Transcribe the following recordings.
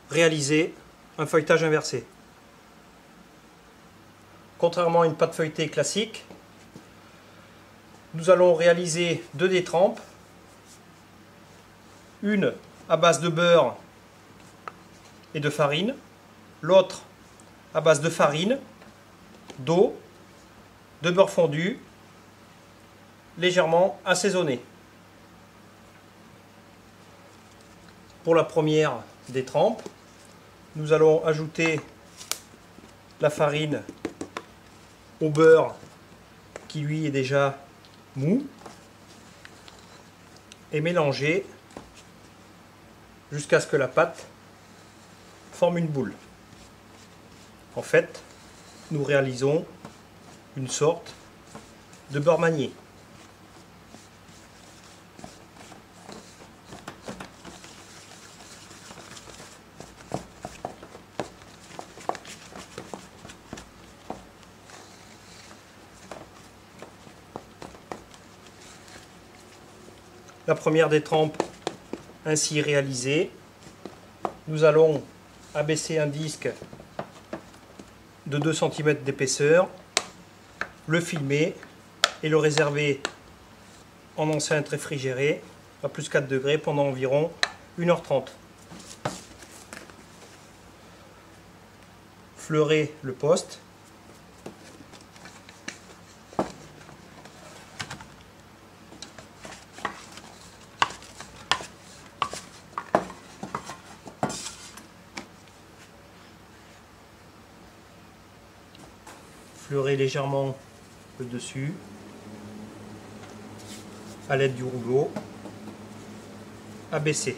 réaliser un feuilletage inversé. Contrairement à une pâte feuilletée classique, nous allons réaliser deux détrempes, une à base de beurre et de farine, l'autre à base de farine, d'eau, de beurre fondu, légèrement assaisonné. Pour la première détrempe, nous allons ajouter la farine au beurre qui lui est déjà mou et mélanger jusqu'à ce que la pâte forme une boule. En fait, nous réalisons une sorte de beurre manié. La première détrempe ainsi réalisée, nous allons abaisser un disque de 2 cm d'épaisseur, le filmer et le réserver en enceinte réfrigérée à plus 4 degrés pendant environ 1h30. Fleurer le poste. Fleurer légèrement le dessus à l'aide du rouleau, abaisser.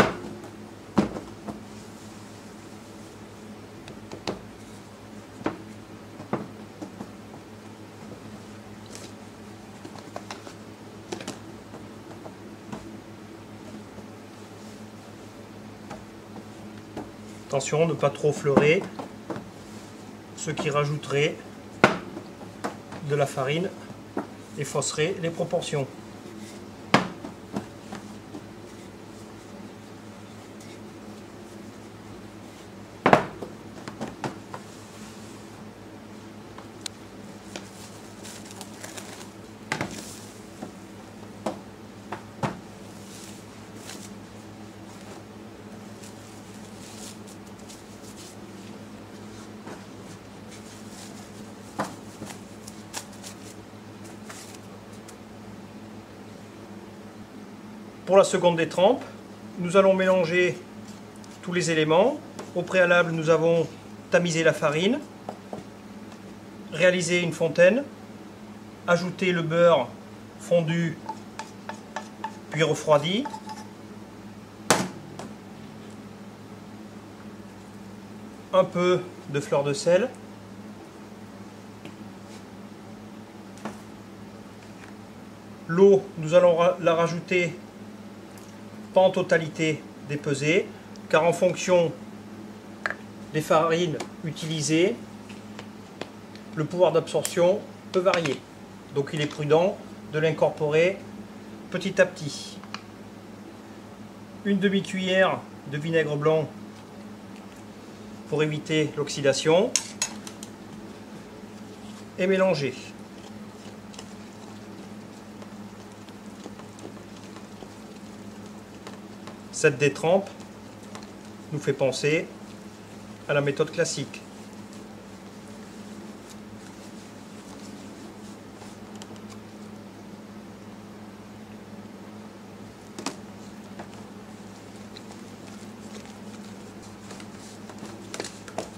Attention, ne pas trop fleurer, ce qui rajouterait de la farine et fausserait les proportions. Pour la seconde détrempe, nous allons mélanger tous les éléments. Au préalable, nous avons tamisé la farine, réalisé une fontaine, ajouté le beurre fondu puis refroidi, un peu de fleur de sel, l'eau, nous allons la rajouter pas en totalité dépesée, car en fonction des farines utilisées, le pouvoir d'absorption peut varier. Donc il est prudent de l'incorporer petit à petit. Une demi-cuillère de vinaigre blanc pour éviter l'oxydation et mélanger. Cette détrempe nous fait penser à la méthode classique.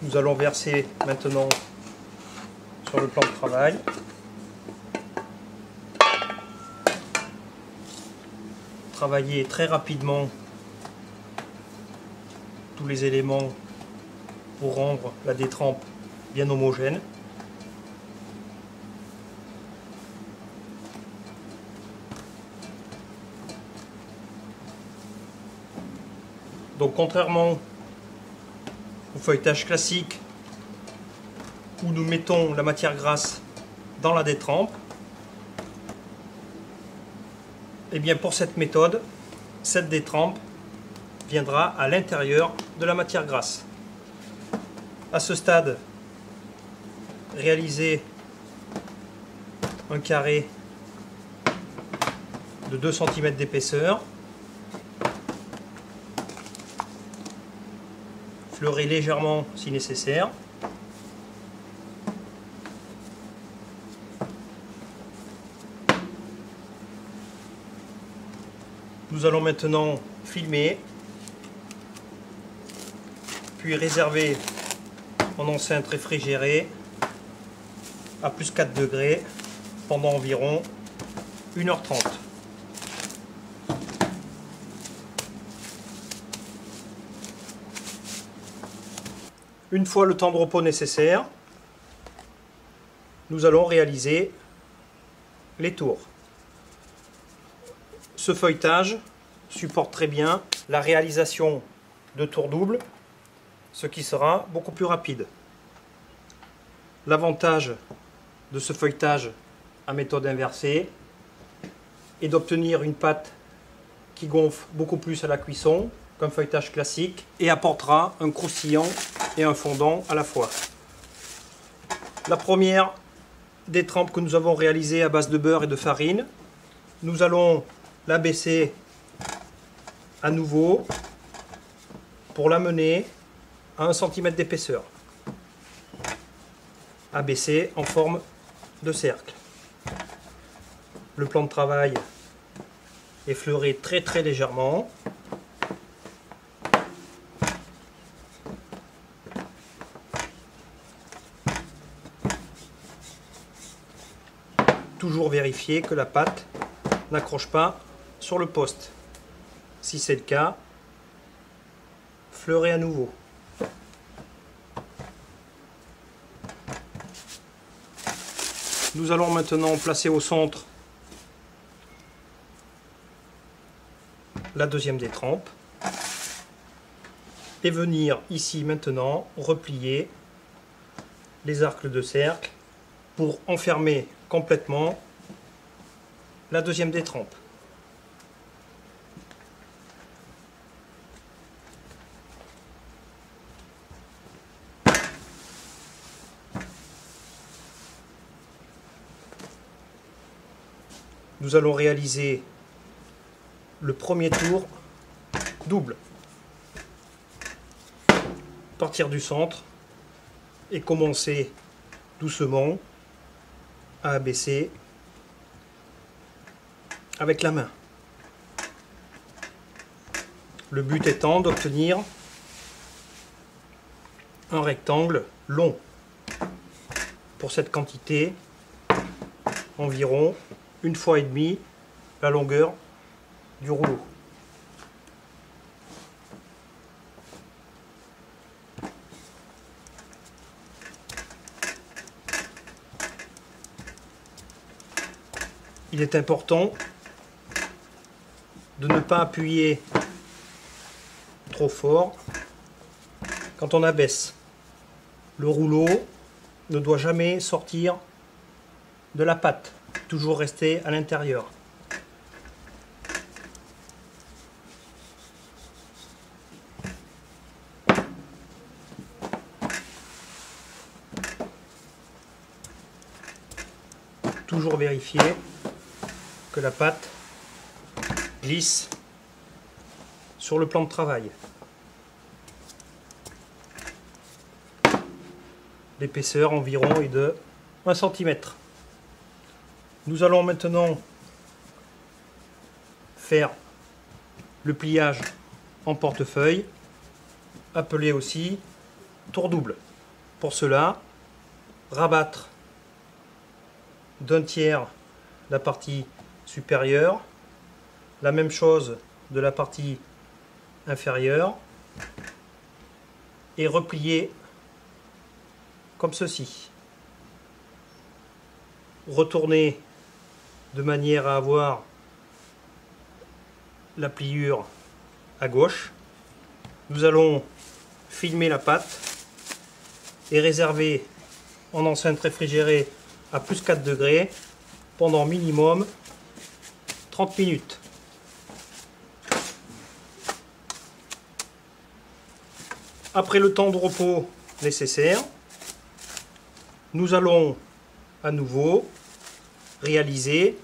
Nous allons verser maintenant sur le plan de travail. Travailler très rapidement tous les éléments pour rendre la détrempe bien homogène. Donc contrairement au feuilletage classique où nous mettons la matière grasse dans la détrempe, et bien pour cette méthode, cette détrempe viendra à l'intérieur de la matière grasse. À ce stade, réaliser un carré de 2 cm d'épaisseur. Fleurer légèrement si nécessaire. Nous allons maintenant filmer, puis réserver en enceinte réfrigérée à plus 4 degrés pendant environ 1h30. Une fois le temps de repos nécessaire, nous allons réaliser les tours. Ce feuilletage supporte très bien la réalisation de tours doubles, ce qui sera beaucoup plus rapide. L'avantage de ce feuilletage à méthode inversée est d'obtenir une pâte qui gonfle beaucoup plus à la cuisson qu'un feuilletage classique et apportera un croustillant et un fondant à la fois. La première des trempes que nous avons réalisées à base de beurre et de farine, nous allons l'abaisser à nouveau pour l'amener à 1 cm d'épaisseur, abaissé en forme de cercle. Le plan de travail est fleuré très légèrement. Toujours vérifier que la pâte n'accroche pas sur le poste. Si c'est le cas, fleurez à nouveau. Nous allons maintenant placer au centre la deuxième des trempes et venir ici maintenant replier les arcs de cercle pour enfermer complètement la deuxième des trempes. Nous allons réaliser le premier tour double. Partir du centre et commencer doucement à abaisser avec la main. Le but étant d'obtenir un rectangle long. Pour cette quantité, environ 1,5 fois la longueur du rouleau. Il est important de ne pas appuyer trop fort quand on abaisse. Le rouleau ne doit jamais sortir de la pâte, toujours rester à l'intérieur. Toujours vérifier que la pâte glisse sur le plan de travail. L'épaisseur environ est de 1 cm. Nous allons maintenant faire le pliage en portefeuille, appelé aussi tour double. Pour cela, rabattre d'un tiers la partie supérieure, la même chose de la partie inférieure, et replier comme ceci. Retourner de manière à avoir la pliure à gauche. Nous allons filmer la pâte et réserver en enceinte réfrigérée à plus 4 degrés pendant minimum 30 minutes. Après le temps de repos nécessaire. Nous allons à nouveau réaliser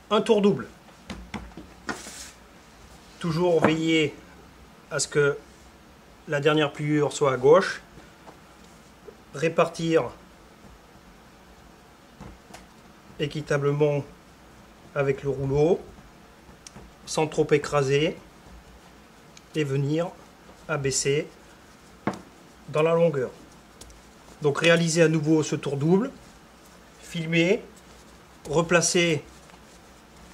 un tour double. Toujours veiller à ce que la dernière pliure soit à gauche. Répartir équitablement avec le rouleau sans trop écraser et venir abaisser dans la longueur. Donc réaliser à nouveau ce tour double, filmer, replacer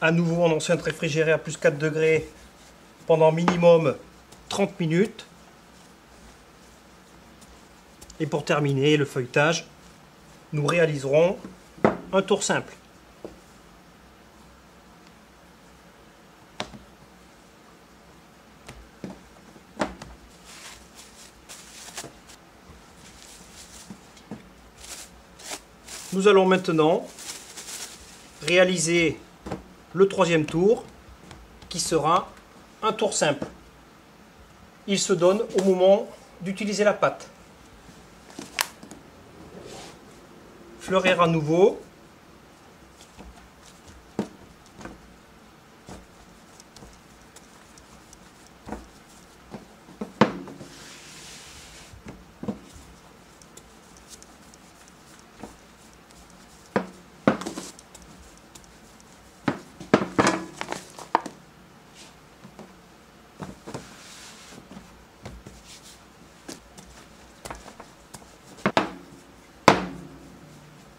à nouveau en enceinte réfrigérée à plus 4 degrés pendant minimum 30 minutes. Et pour terminer le feuilletage, nous réaliserons un tour simple. Nous allons maintenant réaliser le troisième tour qui sera un tour simple. Il se donne au moment d'utiliser la pâte. Fleurir à nouveau.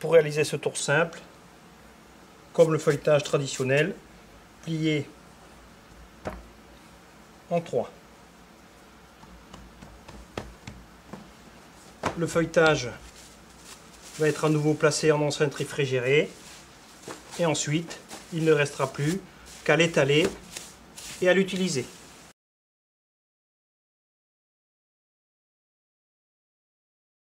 Pour réaliser ce tour simple, comme le feuilletage traditionnel, plié en 3. Le feuilletage va être à nouveau placé en enceinte réfrigérée et ensuite il ne restera plus qu'à l'étaler et à l'utiliser.